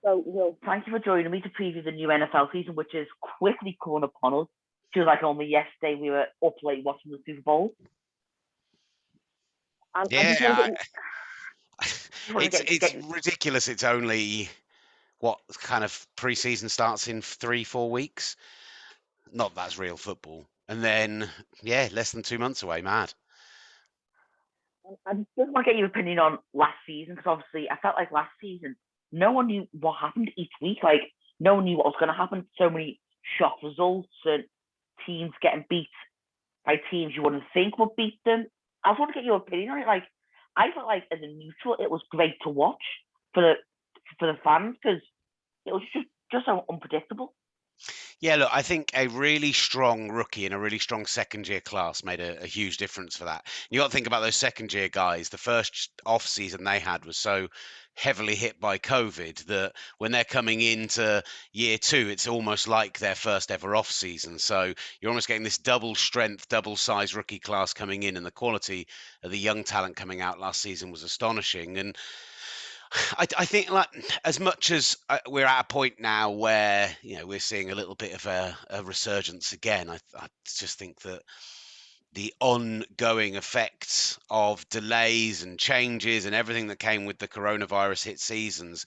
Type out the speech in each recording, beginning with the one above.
So, thank you for joining me to preview the new NFL season, which is quickly coming upon us. Feels like only yesterday we were up late watching the Super Bowl. And I just want to Yeah, it's ridiculous. It's only what kind of preseason starts in 3-4 weeks. Not that's real football. And then, yeah, less than 2 months away. Mad. I just want to get your opinion on last season, because obviously I felt like last season no one knew what happened each week. Like, no one knew what was going to happen. So many shock results and teams getting beat by teams you wouldn't think would beat them. I just want to get your opinion on it. Like, I felt like as a neutral, it was great to watch for the fans, because it was just so unpredictable. Yeah, look, I think a really strong rookie and a really strong second year class made a huge difference for that. You got to think about those second year guys. The first off season they had was so heavily hit by COVID that when they're coming into year two, it's almost like their first ever off season. So you're almost getting this double strength, double size rookie class coming in, and the quality of the young talent coming out last season was astonishing. And I think, like, as much as we're at a point now where we're seeing a little bit of a resurgence again, I just think that the ongoing effects of delays and changes and everything that came with the coronavirus hit seasons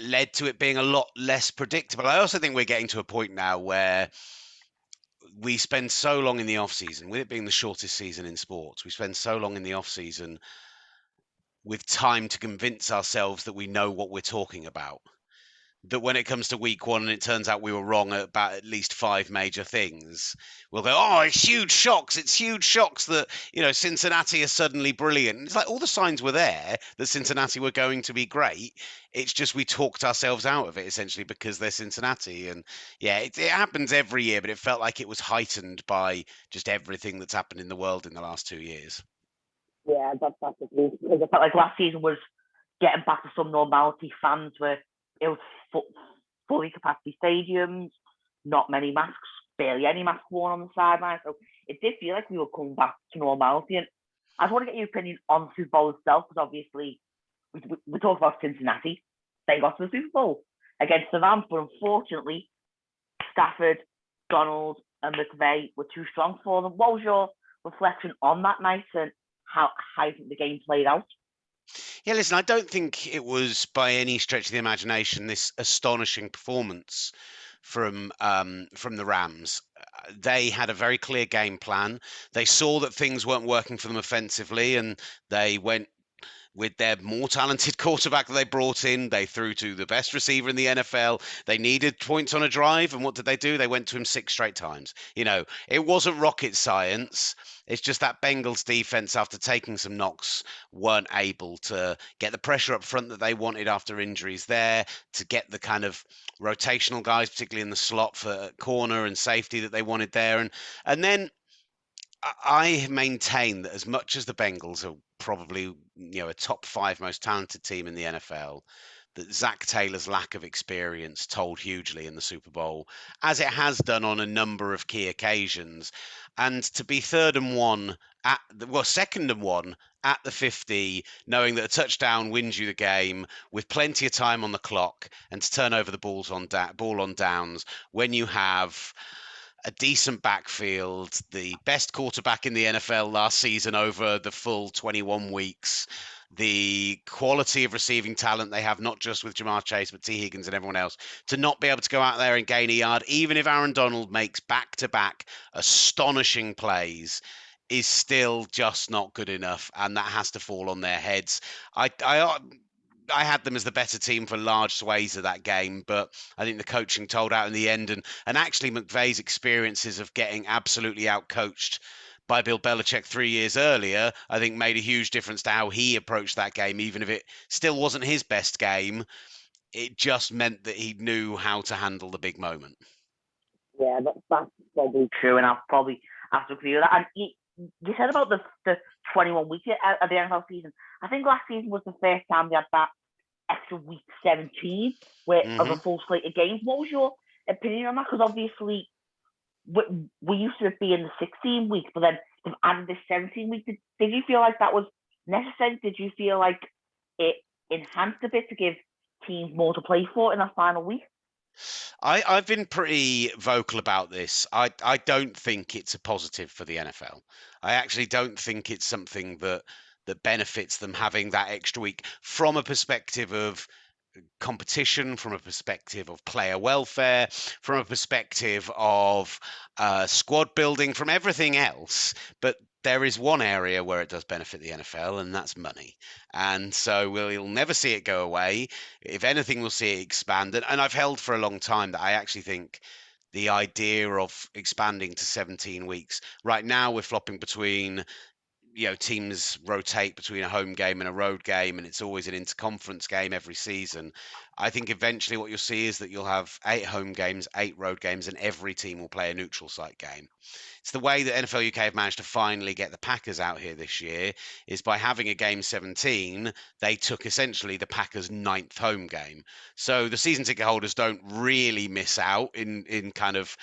led to it being a lot less predictable. I also think we're getting to a point now where we spend so long in the off season, with it being the shortest season in sports, we spend so long in the off season with time to convince ourselves that we know what we're talking about, that when it comes to week one and it turns out we were wrong about at least 5 major things, we'll go, oh, it's huge shocks. It's huge shocks that, Cincinnati is suddenly brilliant. It's like all the signs were there that Cincinnati were going to be great. It's just we talked ourselves out of it, essentially, because they're Cincinnati. And yeah, it happens every year, but it felt like it was heightened by just everything that's happened in the world in the last 2 years. Yeah, that's the truth. Because I felt like last season was getting back to some normality. Fans were, it was fully capacity stadiums, not many masks, barely any masks worn on the sideline. So it did feel like we were coming back to normality. And I just want to get your opinion on Super Bowl itself, because obviously we talk about Cincinnati. They got to the Super Bowl against the Rams, but unfortunately, Stafford, Donald, and McVay were too strong for them. What was your reflection on that night, and how you think the game played out? Yeah, listen, I don't think it was by any stretch of the imagination this astonishing performance from the Rams. They had a very clear game plan. They saw that things weren't working for them offensively, and they went with their more talented quarterback that they brought in. They threw to the best receiver in the NFL. They needed points on a drive, and what did they do? They went to him 6 straight times. It wasn't rocket science. It's just that Bengals defense, after taking some knocks, weren't able to get the pressure up front that they wanted after injuries there, to get the kind of rotational guys, particularly in the slot for corner and safety, that they wanted there. And then I maintain that as much as the Bengals are probably, a top 5 most talented team in the NFL, that Zach Taylor's lack of experience told hugely in the Super Bowl, as it has done on a number of key occasions. And to be second and one at the 50, knowing that a touchdown wins you the game with plenty of time on the clock, and to turn over the ball on downs when you have a decent backfield, the best quarterback in the NFL last season over the full 21 weeks, the quality of receiving talent they have, not just with Jamar Chase, but T. Higgins and everyone else, to not be able to go out there and gain a yard, even if Aaron Donald makes back-to-back astonishing plays, is still just not good enough, and that has to fall on their heads. I had them as the better team for large swathes of that game, but I think the coaching told out in the end. And actually, McVay's experiences of getting absolutely outcoached by Bill Belichick 3 years earlier, I think made a huge difference to how he approached that game, even if it still wasn't his best game. It just meant that he knew how to handle the big moment. Yeah, that's probably true, and I'll probably have to agree with that. And you said about the 21 weeks of the NFL season. I think last season was the first time they had that extra week 17 of a full slate of games. What was your opinion on that? Because obviously we used to be in the 16 weeks, but then they've added this 17 week. Did you feel like that was necessary? Did you feel like it enhanced a bit to give teams more to play for in that final week? I've been pretty vocal about this. I don't think it's a positive for the NFL. I actually don't think it's something that benefits them having that extra week from a perspective of competition, from a perspective of player welfare, from a perspective of squad building, from everything else. But there is one area where it does benefit the NFL, and that's money. And so we'll never see it go away. If anything, we'll see it expand. And I've held for a long time that I actually think the idea of expanding to 17 weeks. Right now, we're flopping between teams rotate between a home game and a road game, and it's always an interconference game every season. I think eventually what you'll see is that you'll have 8 home games, 8 road games, and every team will play a neutral site game. It's the way that NFL UK have managed to finally get the Packers out here this year is by having a game 17, they took essentially the Packers' 9th home game. So the season ticket holders don't really miss out in kind of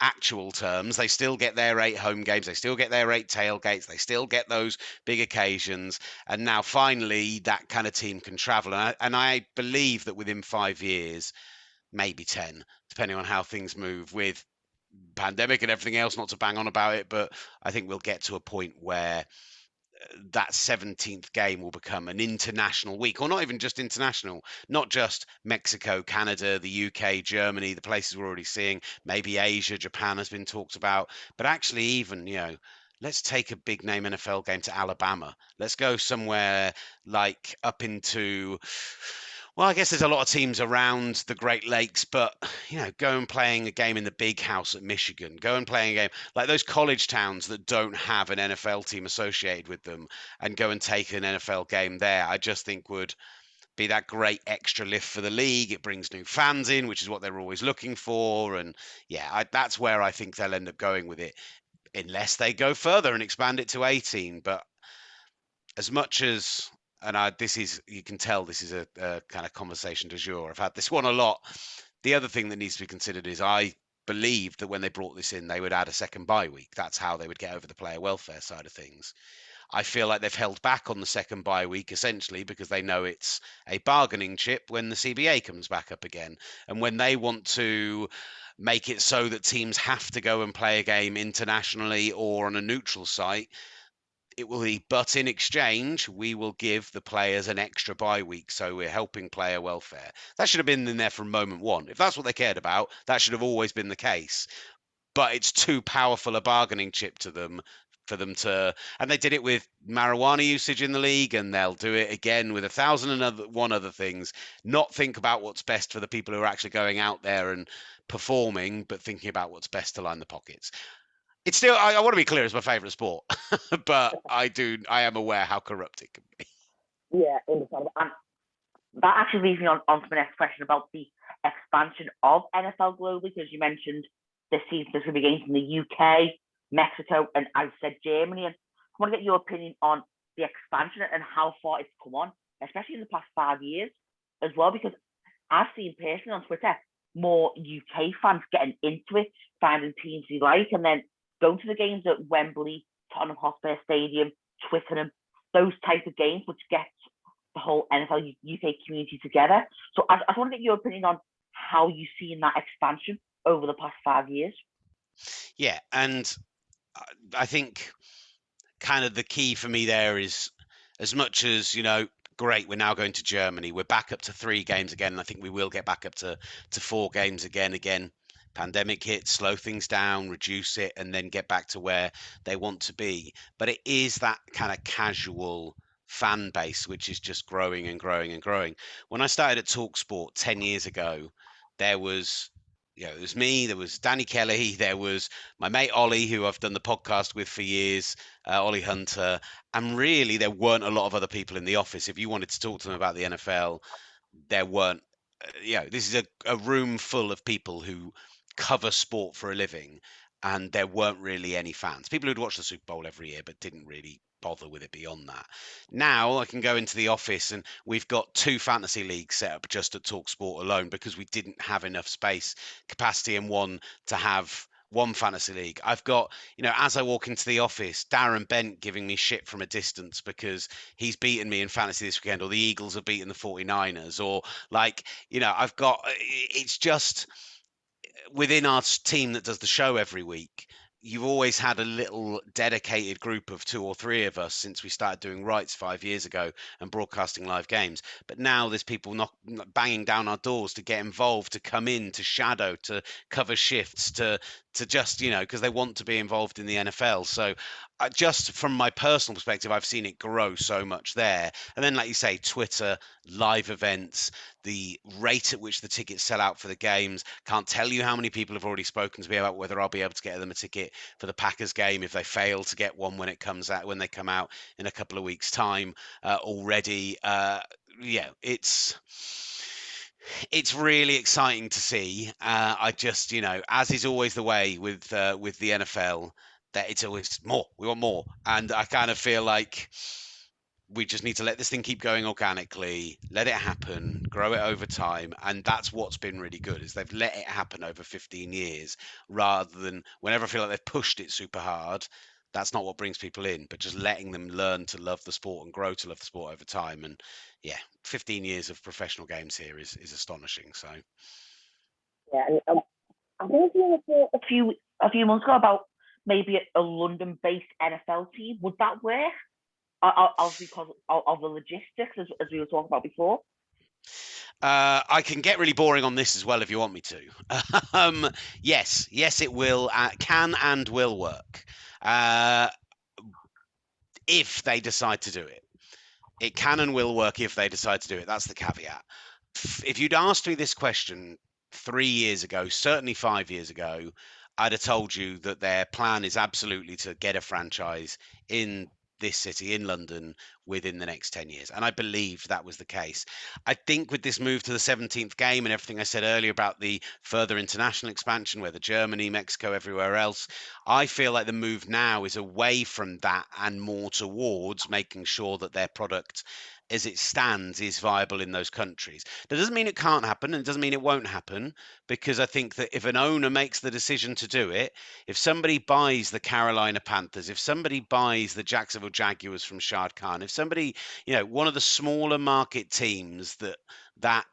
actual terms. They still get their 8 home games, they still get their 8 tailgates, they still get those big occasions. And now finally that kind of team can travel. And I believe that within 5 years, maybe 10, depending on how things move with pandemic and everything else, not to bang on about it, but I think we'll get to a point where that 17th game will become an international week, or not even just international, not just Mexico, Canada, the UK, Germany, the places we're already seeing, maybe Asia, Japan has been talked about, but actually even, let's take a big name NFL game to Alabama. Let's go somewhere like up into, well, I guess there's a lot of teams around the Great Lakes, but go and playing a game in the big house at Michigan. Go and playing a game like those college towns that don't have an NFL team associated with them, and go and take an NFL game there. I just think would be that great extra lift for the league. It brings new fans in, which is what they're always looking for. And yeah, that's where I think they'll end up going with it, unless they go further and expand it to 18. But as much as, and this is, you can tell this is a kind of conversation du jour. I've had this one a lot. The other thing that needs to be considered is I believed that when they brought this in, they would add a second bye week. That's how they would get over the player welfare side of things. I feel like they've held back on the second bye week essentially because they know it's a bargaining chip when the CBA comes back up again. And when they want to make it so that teams have to go and play a game internationally or on a neutral site, it will be, but in exchange, we will give the players an extra bye week. So we're helping player welfare. That should have been in there from moment one. If that's what they cared about, that should have always been the case. But it's too powerful a bargaining chip to them for them to, and they did it with marijuana usage in the league, and they'll do it again with 1,001 other things. Not think about what's best for the people who are actually going out there and performing, but thinking about what's best to line the pockets. It's still, I want to be clear, it's my favourite sport, but I am aware how corrupt it can be. Yeah, understandable. And that actually leads me on to my next question about the expansion of NFL globally, because you mentioned this season there's going to be games in the UK, Mexico, and I said Germany. And I want to get your opinion on the expansion and how far it's come on, especially in the past 5 years as well, because I've seen personally on Twitter more UK fans getting into it, finding teams they like, and then going to the games at Wembley, Tottenham Hotspur Stadium, Twickenham, those type of games, which gets the whole NFL UK community together. So I just want to get your opinion on how you've seen that expansion over the past 5 years. Yeah, and I think kind of the key for me there is, as much as, great, we're now going to Germany, we're back up to 3 games again, and I think we will get back up to 4 games again. Pandemic hits, slow things down, reduce it, and then get back to where they want to be. But it is that kind of casual fan base which is just growing and growing and growing. When I started at Talksport 10 years ago, there was it was me, there was Danny Kelly, there was my mate Ollie, who I've done the podcast with for years, Ollie Hunter, and really there weren't a lot of other people in the office. If you wanted to talk to them about the NFL, there weren't. This is a room full of people who cover sport for a living, and there weren't really any fans. People who'd watch the Super Bowl every year, but didn't really bother with it beyond that. Now I can go into the office and we've got 2 fantasy leagues set up just at Talksport alone because we didn't have enough space, capacity, and one to have one fantasy league. I've got, as I walk into the office, Darren Bent giving me shit from a distance because he's beaten me in fantasy this weekend, or the Eagles have beaten the 49ers, or like, I've got, it's just within our team that does the show every week. You've always had a little dedicated group of 2 or 3 of us since we started doing rights 5 years ago and broadcasting live games. But now there's people banging down our doors to get involved, to come in, to shadow, to cover shifts, to just, because they want to be involved in the NFL. So just from my personal perspective, I've seen it grow so much there. And then, like you say, Twitter, live events, the rate at which the tickets sell out for the games. Can't tell you how many people have already spoken to me about whether I'll be able to get them a ticket for the Packers game if they fail to get one when they come out in a couple of weeks' time already. Yeah, it's really exciting to see. I just, as is always the way with the NFL, that it's always more. We want more, and I kind of feel like we just need to let this thing keep going organically, let it happen, grow it over time. And that's what's been really good, is they've let it happen over 15 years rather than whenever I feel like they've pushed it super hard. That's not what brings people in, but just letting them learn to love the sport and grow to love the sport over time. And yeah, 15 years of professional games here is astonishing. So Yeah, and I think there was a few months ago about maybe a London-based NFL team. Would that work? Because of the logistics, as we were talking about before. I can get really boring on this as well if you want me to. Yes, it will, can and will work if they decide to do it. It can and will work if they decide to do it. That's the caveat. If you'd asked me this question 3 years ago, certainly 5 years ago, I'd have told you that their plan is absolutely to get a franchise in this city, in London, within the next 10 years. And I believed that was the case. I think with this move to the 17th game and everything I said earlier about the further international expansion, whether Germany, Mexico, everywhere else, I feel like the move now is away from that and more towards making sure that their product as it stands is viable in those countries. That doesn't mean it can't happen, and it doesn't mean it won't happen, because I think that if an owner makes the decision to do it, if somebody buys the Carolina Panthers, if somebody buys the Jacksonville Jaguars from Shad Khan, if somebody, one of the smaller market teams that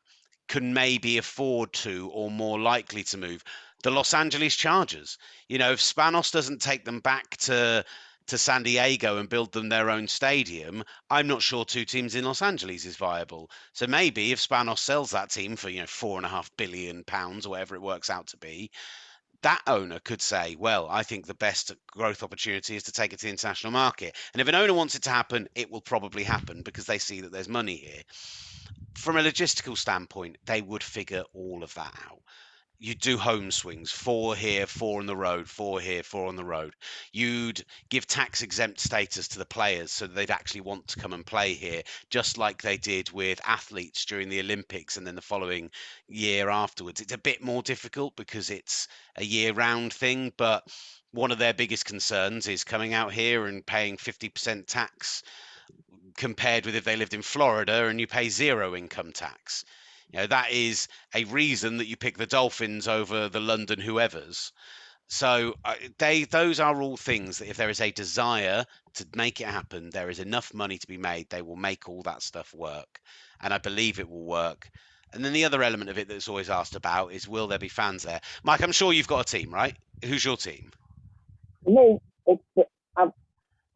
can maybe afford to or more likely to move, the Los Angeles Chargers. If Spanos doesn't take them back to San Diego and build them their own stadium, I'm not sure 2 teams in Los Angeles is viable. So maybe if Spanos sells that team for £4.5 billion or whatever it works out to be, that owner could say, well, I think the best growth opportunity is to take it to the international market. And if an owner wants it to happen, it will probably happen because they see that there's money here. From a logistical standpoint, they would figure all of that out. You'd do home swings, 4 here, 4 on the road, 4 here, 4 on the road. You'd give tax exempt status to the players so that they'd actually want to come and play here, just like they did with athletes during the Olympics and then the following year afterwards. It's a bit more difficult because it's a year-round thing, but one of their biggest concerns is coming out here and paying 50% tax compared with if they lived in Florida and you pay 0 income tax. That is a reason that you pick the Dolphins over the London whoever's. So those are all things that if there is a desire to make it happen, there is enough money to be made. They will make all that stuff work, and I believe it will work. And then the other element of it that's always asked about is, will there be fans there? Mike, I'm sure you've got a team, right? Who's your team? Me,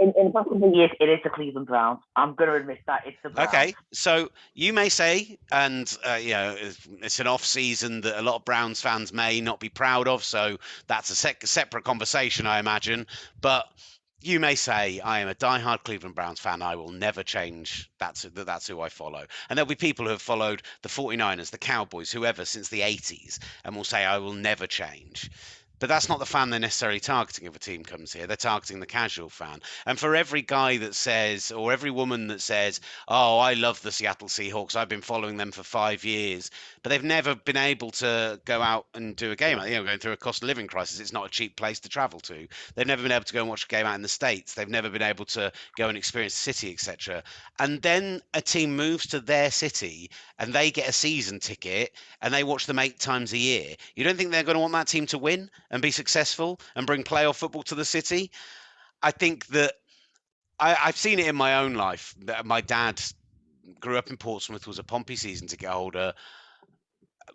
in the past couple of years, it is the Cleveland Browns. I'm going to admit that it's the Browns. Okay, so you may say, and it's an off season that a lot of Browns fans may not be proud of, so that's a separate conversation, I imagine. But you may say, I am a diehard Cleveland Browns fan. I will never change. That's who I follow. And there'll be people who have followed the 49ers, the Cowboys, whoever, since the 80s, and will say, I will never change. But that's not the fan they're necessarily targeting if a team comes here. They're targeting the casual fan. And for every guy that says, or every woman that says, oh, I love the Seattle Seahawks, I've been following them for 5 years, but they've never been able to go out and do a game. Going through a cost of living crisis, it's not a cheap place to travel to. They've never been able to go and watch a game out in the States. They've never been able to go and experience the city, etc. And then a team moves to their city and they get a season ticket and they watch them 8 times a year. You don't think they're going to want that team to win? and be successful and bring playoff football to the city. I think that I've seen it in my own life. My dad grew up in Portsmouth, was a Pompey season ticket holder,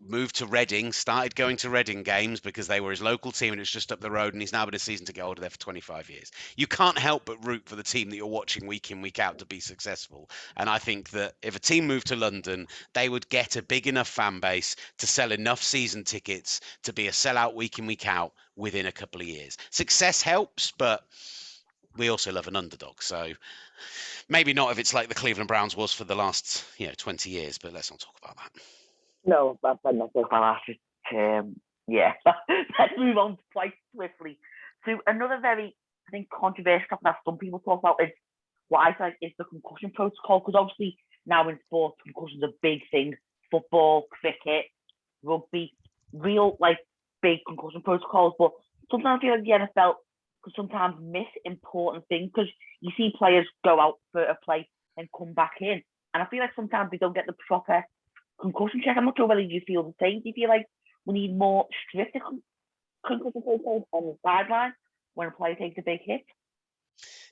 moved to Reading, started going to Reading games because they were his local team and it's just up the road, and he's now been a season ticket holder there for 25 years. You can't help but root for the team that you're watching week in, week out to be successful. And I think that if a team moved to London, they would get a big enough fan base to sell enough season tickets to be a sellout week in, week out within a couple of years. Success helps, but we also love an underdog. So maybe not if it's like the Cleveland Browns was for the last 20 years, but let's not talk about that. No, that's not so far. Yeah, let's move on quite swiftly to another very, I think, controversial topic that some people talk about is what I think is the concussion protocol. Because obviously now in sports, concussion's a big thing. Football, cricket, rugby, real like big concussion protocols. But sometimes I feel like the NFL could sometimes miss important things because you see players go out for a play and come back in, and I feel like sometimes they don't get the proper concussion check. I'm not sure whether you feel the same. Do you feel like we need more stricter concussion protocols on the sideline when a player takes a big hit?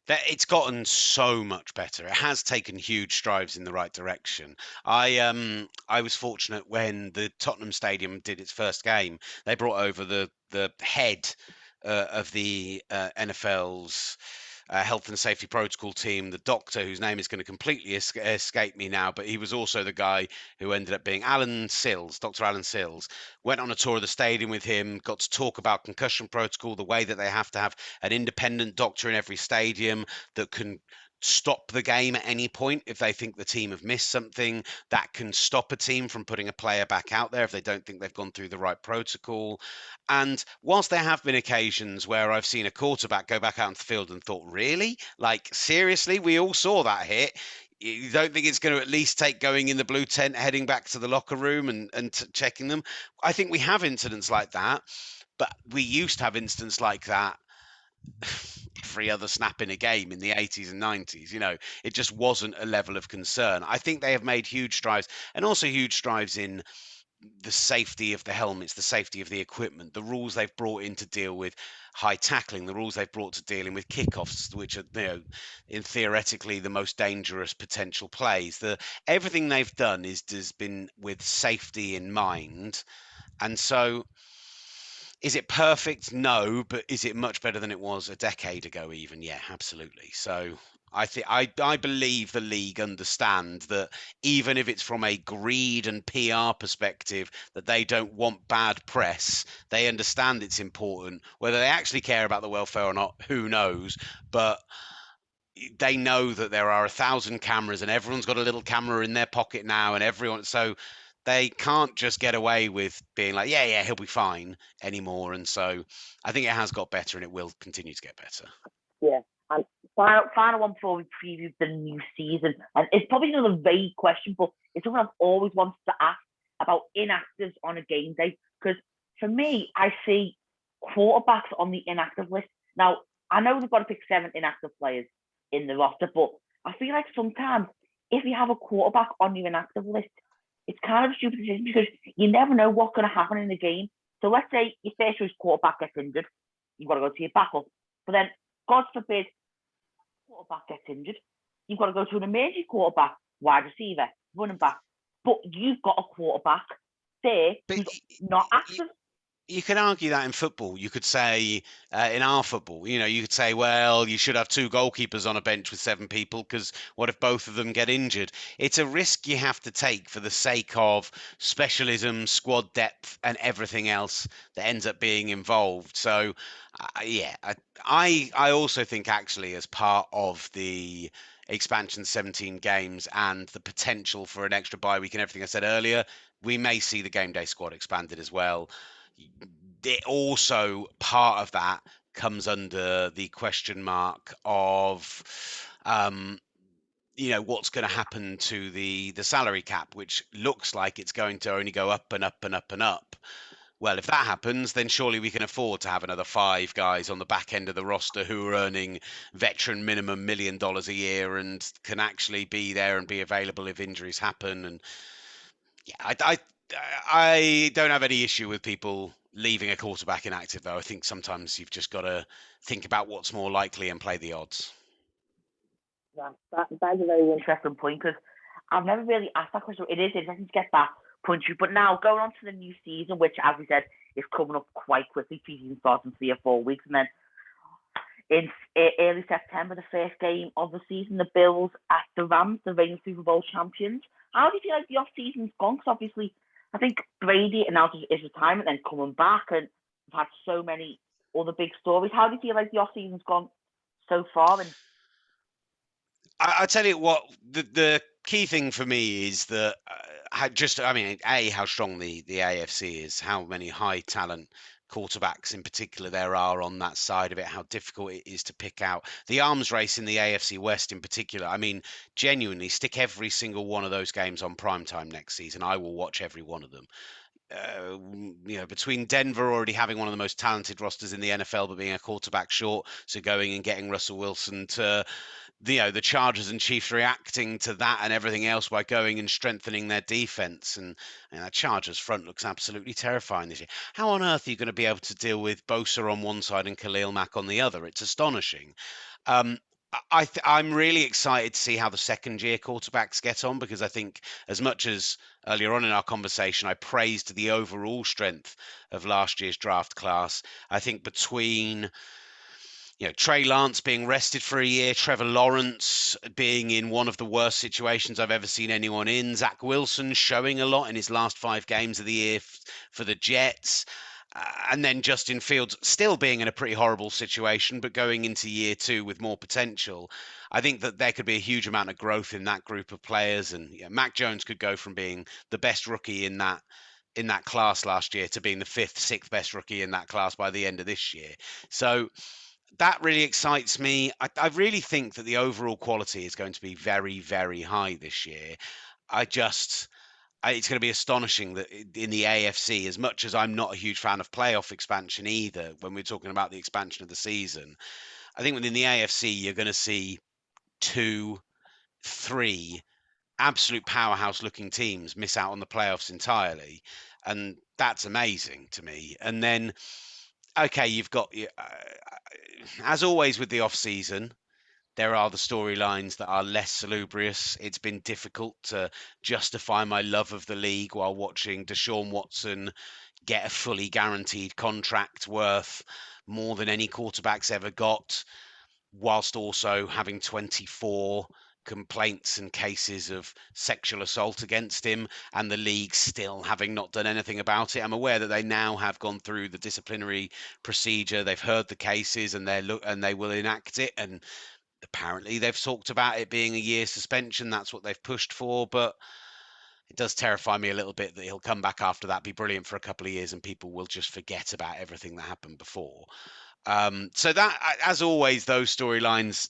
It's gotten so much better. It has taken huge strides in the right direction. I was fortunate when the Tottenham Stadium did its first game. They brought over the head of the NFL's health and safety protocol team, the doctor whose name is going to completely escape me now, but he was also the guy who ended up being Dr. Alan Sills. Went on a tour of the stadium with him, got to talk about concussion protocol, the way that they have to have an independent doctor in every stadium that can stop the game at any point if they think the team have missed something, that can stop a team from putting a player back out there if they don't think they've gone through the right protocol. And whilst there have been occasions where I've seen a quarterback go back out into the field and thought, really? Like, seriously? We all saw that hit. You don't think it's going to at least take going in the blue tent, heading back to the locker room and checking them? I think we have incidents like that, but we used to have incidents like that every other snap in a game in the 80s and 90s. It just wasn't a level of concern. I think they have made huge strides, and also huge strides in the safety of the helmets, the safety of the equipment, the rules they've brought in to deal with high tackling, the rules they've brought to dealing with kickoffs, which are, in theoretically the most dangerous potential plays. Everything they've done has been with safety in mind. And so, is it perfect? No, but is it much better than it was a decade ago even? Yeah, absolutely. So I believe the league understand that even if it's from a greed and PR perspective that they don't want bad press, they understand it's important. Whether they actually care about the welfare or not, who knows? But they know that there are 1,000 cameras and everyone's got a little camera in their pocket now, and so they can't just get away with being like, yeah, he'll be fine anymore. And so I think it has got better, and it will continue to get better. Yeah. And final one before we preview the new season. And it's probably another vague question, but it's something I've always wanted to ask about inactives on a game day. Because for me, I see quarterbacks on the inactive list. Now, I know they've got to pick 7 inactive players in the roster, but I feel like sometimes if you have a quarterback on your inactive list, it's kind of a stupid decision because you never know what's going to happen in the game. So let's say your first choice quarterback gets injured, you've got to go to your backup. But then, God forbid, quarterback gets injured, you've got to go to an emergency quarterback, wide receiver, running back. But you've got a quarterback there who's not active. You can argue that in football. You could say in our football, you could say, well, you should have 2 goalkeepers on a bench with 7 people because what if both of them get injured? It's a risk you have to take for the sake of specialism, squad depth, and everything else that ends up being involved. So, I also think actually as part of the expansion 17 games and the potential for an extra bye week and everything I said earlier, we may see the game day squad expanded as well. It also, part of that comes under the question mark of what's going to happen to the salary cap, which looks like it's going to only go up and up and up and up. Well, if that happens, then surely we can afford to have another 5 guys on the back end of the roster who are earning veteran minimum $1 million a year and can actually be there and be available if injuries happen. And yeah, I don't have any issue with people leaving a quarterback inactive, though. I think sometimes you've just got to think about what's more likely and play the odds. That's a very interesting point, because I've never really asked that question. It is interesting to get that point of view. But now, going on to the new season, which, as we said, is coming up quite quickly. Season starts in 3 or 4 weeks. And then in early September, the first game of the season, the Bills at the Rams, the reigning Super Bowl champions. How do you feel like the off-season's gone? Because obviously, I think Brady announced his retirement, then coming back, and we've had so many other big stories. How do you feel like the off-season's gone so far? And I tell you what, the key thing for me is that how strong the AFC is, how many high talent quarterbacks in particular there are on that side of it, how difficult it is to pick out. The arms race in the AFC West in particular, I mean, genuinely stick every single one of those games on primetime next season. I will watch every one of them. Between Denver already having one of the most talented rosters in the NFL, but being a quarterback short, so going and getting Russell Wilson, to the Chargers and Chiefs reacting to that and everything else by going and strengthening their defense. And that Chargers front looks absolutely terrifying this year. How on earth are you going to be able to deal with Bosa on one side and Khalil Mack on the other? It's astonishing. I'm really excited to see how the second-year quarterbacks get on, because I think, as much as earlier on in our conversation I praised the overall strength of last year's draft class, I think between Trey Lance being rested for a year, Trevor Lawrence being in one of the worst situations I've ever seen anyone in, Zach Wilson showing a lot in his last 5 games of the year for the Jets, and then Justin Fields still being in a pretty horrible situation, but going into year 2 with more potential. I think that there could be a huge amount of growth in that group of players, and Mac Jones could go from being the best rookie in that class last year to being the 5th, 6th best rookie in that class by the end of this year. So that really excites me. I really think that the overall quality is going to be very, very high this year. It's going to be astonishing that in the AFC, as much as I'm not a huge fan of playoff expansion either, when we're talking about the expansion of the season, I think within the AFC, you're going to see 2, 3 absolute powerhouse looking teams miss out on the playoffs entirely. And that's amazing to me. And then, okay, you've got, as always with the off season, there are the storylines that are less salubrious. It's been difficult to justify my love of the league while watching Deshaun Watson get a fully guaranteed contract worth more than any quarterback's ever got, whilst also having 24 complaints and cases of sexual assault against him, and the league still having not done anything about it. I'm aware that they now have gone through the disciplinary procedure. They've heard the cases, and they will enact it. And apparently they've talked about it being a year suspension. That's what they've pushed for. But it does terrify me a little bit that he'll come back after that, be brilliant for a couple of years, and people will just forget about everything that happened before. So that, as always, those storylines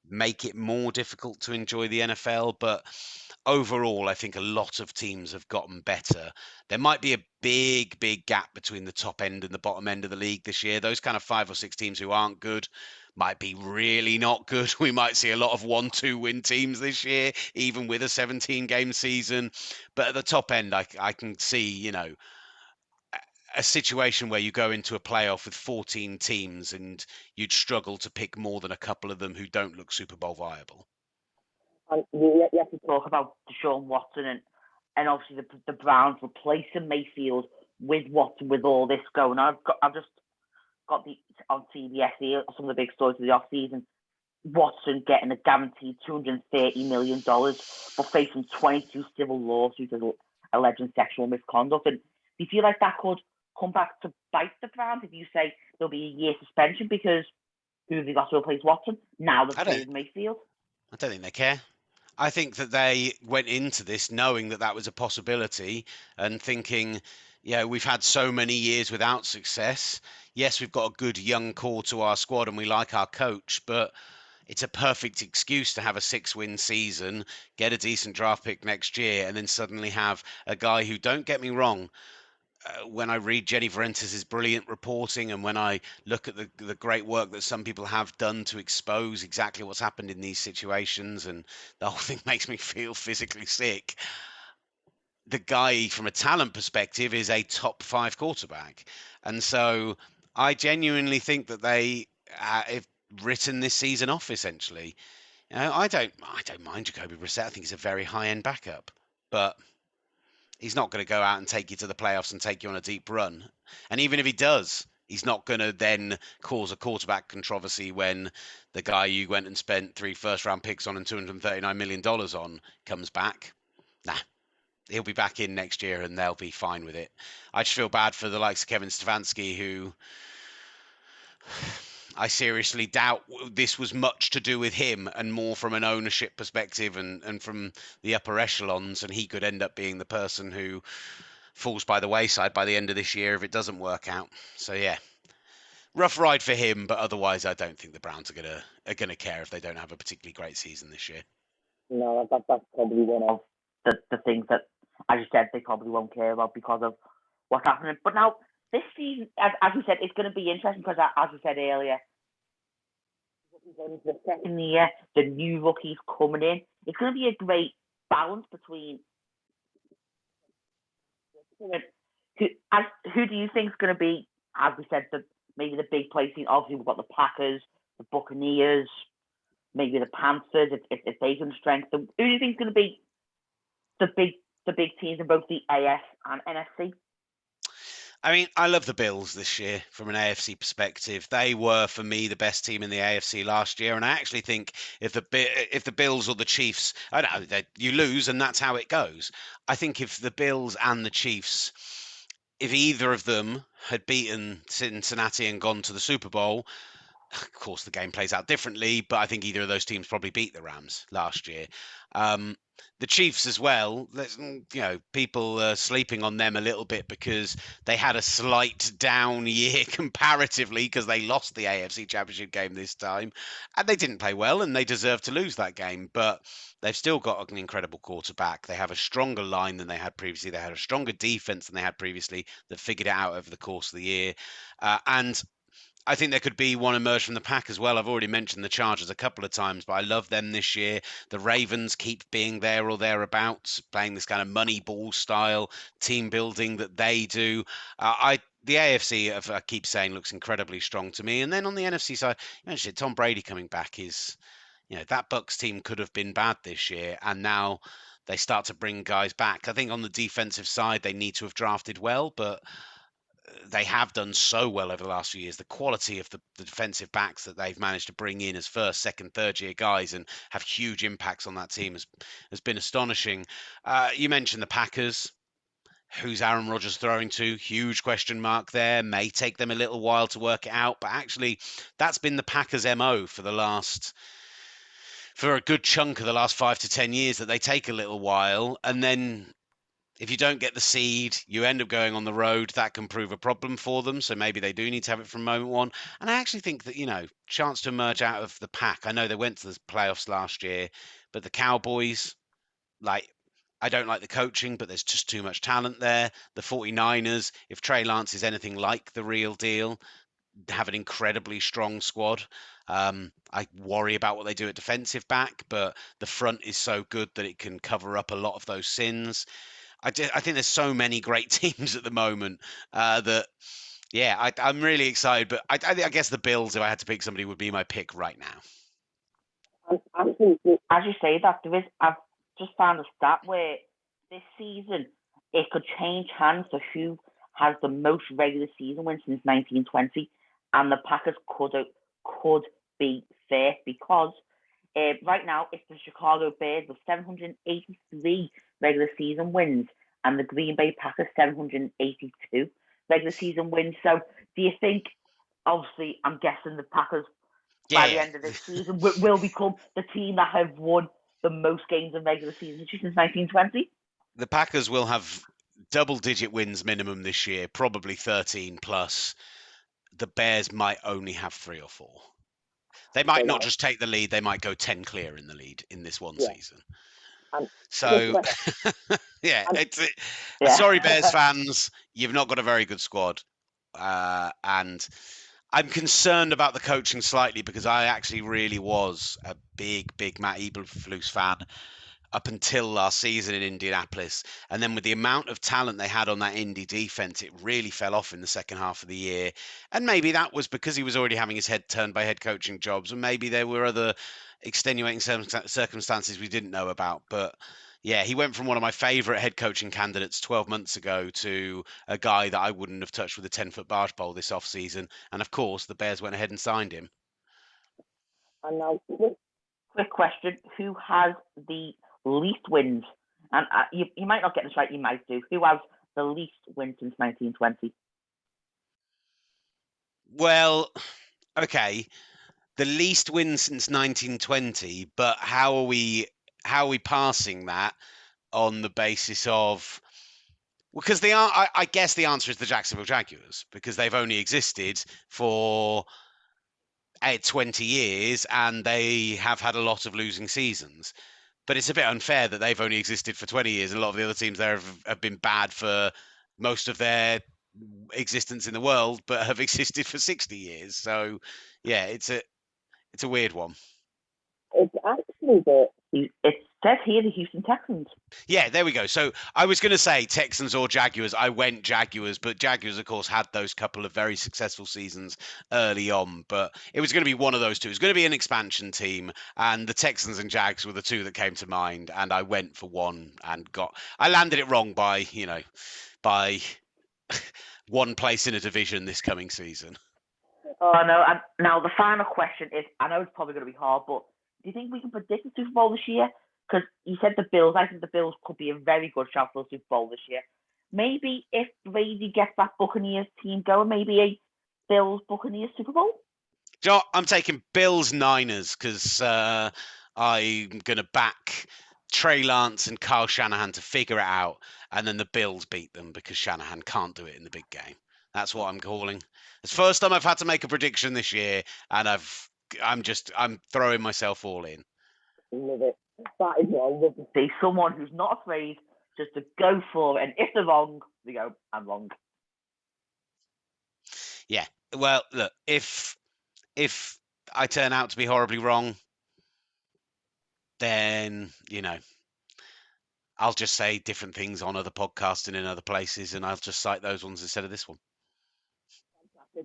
make it more difficult to enjoy the NFL. But overall, I think a lot of teams have gotten better. There might be a big, big gap between the top end and the bottom end of the league this year. Those kind of 5 or 6 teams who aren't good might be really not good. We might see a lot of 1-2 win teams this year, even with a 17-game season. But at the top end, I can see, a situation where you go into a playoff with 14 teams and you'd struggle to pick more than a couple of them who don't look Super Bowl viable. And you have to talk about Deshaun Watson and obviously the Browns replacing Mayfield with Watson, with all this going on. I've just got on CBS here some of the big stories of the offseason. Watson getting a guaranteed $230 million, but facing 22 civil lawsuits alleging sexual misconduct. And do you feel like that could come back to bite the Browns if you say there'll be a year suspension, because who have they got to replace Watson? Now they've Mayfield. I don't think they care. I think that they went into this knowing that was a possibility and thinking, we've had so many years without success. Yes, we've got a good young core to our squad and we like our coach, but it's a perfect excuse to have a 6-win season, get a decent draft pick next year, and then suddenly have a guy who, don't get me wrong, when I read Jenny Varentis' brilliant reporting, and when I look at the great work that some people have done to expose exactly what's happened in these situations, and the whole thing makes me feel physically sick. the guy from a talent perspective is a top 5 quarterback. And so I genuinely think that they have written this season off essentially. I don't mind Jacoby Brissett. I think he's a very high end backup, but he's not going to go out and take you to the playoffs and take you on a deep run. And even if he does, he's not going to then cause a quarterback controversy when the guy you went and spent 3 first-round picks on and $239 million on comes back. Nah, he'll be back in next year and they'll be fine with it. I just feel bad for the likes of Kevin Stefanski, who I seriously doubt this was much to do with him and more from an ownership perspective and from the upper echelons. And he could end up being the person who falls by the wayside by the end of this year if it doesn't work out. So yeah, rough ride for him, but otherwise I don't think the Browns are gonna care if they don't have a particularly great season this year. No, that's probably one of the things that, as you said, they probably won't care about because of what's happening. But now, this season, as we said, it's going to be interesting because, as we said earlier, the second year, the new rookies coming in, it's going to be a great balance between who do you think is going to be, as we said, maybe the big play team. Obviously, we've got the Packers, the Buccaneers, maybe the Panthers if they can strengthen. Who do you think is going to be the big teams in both the AF and NFC? I mean, I love the Bills this year from an AFC perspective. They were, for me, the best team in the AFC last year, and I actually think if the Bills or the Chiefs, I don't know, you lose, and that's how it goes. I think if the Bills and the Chiefs, if either of them had beaten Cincinnati and gone to the Super Bowl, of course the game plays out differently, but I think either of those teams probably beat the Rams last year. Um, the Chiefs as well. People are sleeping on them a little bit because they had a slight down year comparatively because they lost the AFC Championship game this time, and they didn't play well, and they deserve to lose that game. But they've still got an incredible quarterback. They have a stronger line than they had previously. They had a stronger defense than they had previously. That figured it out over the course of the year, and I think there could be one emerge from the pack as well. I've already mentioned the Chargers a couple of times, but I love them this year. The Ravens keep being there or thereabouts, playing this kind of money ball style team building that they do. The AFC, I keep saying, looks incredibly strong to me. And then on the NFC side, you mentioned Tom Brady coming back is, that Bucks team could have been bad this year, and now they start to bring guys back. I think on the defensive side, they need to have drafted well, but they have done so well over the last few years. The quality of the defensive backs that they've managed to bring in as first, second, third year guys and have huge impacts on that team has been astonishing. You mentioned the Packers. Who's Aaron Rodgers throwing to? Huge question mark there. May take them a little while to work it out, but actually, that's been the Packers' MO for a good chunk of the last 5 to 10 years, that they take a little while, and then if you don't get the seed, you end up going on the road. That can prove a problem for them. So maybe they do need to have it from moment one. And I actually think that, chance to emerge out of the pack. I know they went to the playoffs last year, but the Cowboys, I don't like the coaching, but there's just too much talent there. The 49ers, if Trey Lance is anything like the real deal, have an incredibly strong squad. I worry about what they do at defensive back, but the front is so good that it can cover up a lot of those sins. I think there's so many great teams at the moment that, yeah, I'm really excited. But I guess the Bills, if I had to pick somebody, would be my pick right now. Absolutely. As you say that, I've just found a stat where this season it could change hands to who has the most regular season wins since 1920, and the Packers could be fair because right now it's the Chicago Bears with 783 regular season wins and the Green Bay Packers 782 regular season wins. So do you think, obviously, I'm guessing the Packers by the end of this season will become the team that have won the most games in regular season since 1920? The Packers will have double-digit wins minimum this year, probably 13 plus. The Bears might only have 3 or 4. They might not just take the lead, they might go 10 clear in the lead in this one season. So, yeah, sorry, Bears fans, you've not got a very good squad. And I'm concerned about the coaching slightly because I actually really was a big Matt Eberflus fan. up until last season in Indianapolis. And then with the amount of talent they had on that Indy defense, it really fell off in the second half of the year. And maybe that was because he was already having his head turned by head coaching jobs, and maybe there were other extenuating circumstances we didn't know about. But yeah, he went from one of my favorite head coaching candidates 12 months ago to a guy that I wouldn't have touched with a 10-foot barge pole this offseason. And of course, the Bears went ahead and signed him. And now, quick question: who has the least wins? And you might not get this right. You might do. Who has the least wins since 1920? Well, okay, the least wins since 1920, but how are we passing that on the basis of, because I guess the answer is the Jacksonville Jaguars, because they've only existed for 20 years and they have had a lot of losing seasons. But it's a bit unfair that they've only existed for 20 years. And a lot of the other teams there have been bad for most of their existence in the world, but have existed for 60 years. So, yeah, it's a weird one. It's actually it says here the Houston Texans. Yeah, there we go. So I was going to say Texans or Jaguars. I went Jaguars, but Jaguars, of course, had those couple of very successful seasons early on. But it was going to be one of those two. It was going to be an expansion team, and the Texans and Jags were the two that came to mind. And I went for one and I landed it wrong by one place in a division this coming season. Oh no! And now the final question is: I know it's probably going to be hard, but do you think we can predict the Super Bowl this year? Because you said the Bills. I think the Bills could be a very good shot for the Super Bowl this year. Maybe if Brady gets that Buccaneers team going, maybe a Bills Buccaneers Super Bowl. Joe, I'm taking Bills Niners because I'm going to back Trey Lance and Kyle Shanahan to figure it out, and then the Bills beat them because Shanahan can't do it in the big game. That's what I'm calling. It's the first time I've had to make a prediction this year, and I'm throwing myself all in. Love it. That is what I love to see. Someone who's not afraid just to go for it, and if they're wrong, they go, "I'm wrong." Yeah. Well, look, if I turn out to be horribly wrong, then I'll just say different things on other podcasts and in other places, and I'll just cite those ones instead of this one.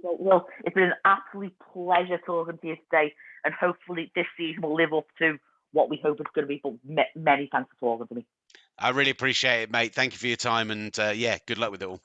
Well, it's been an absolute pleasure talking to you today, and hopefully this season will live up to what we hope it's going to be. But many thanks for talking to me. I really appreciate it, mate. Thank you for your time, and yeah, good luck with it all.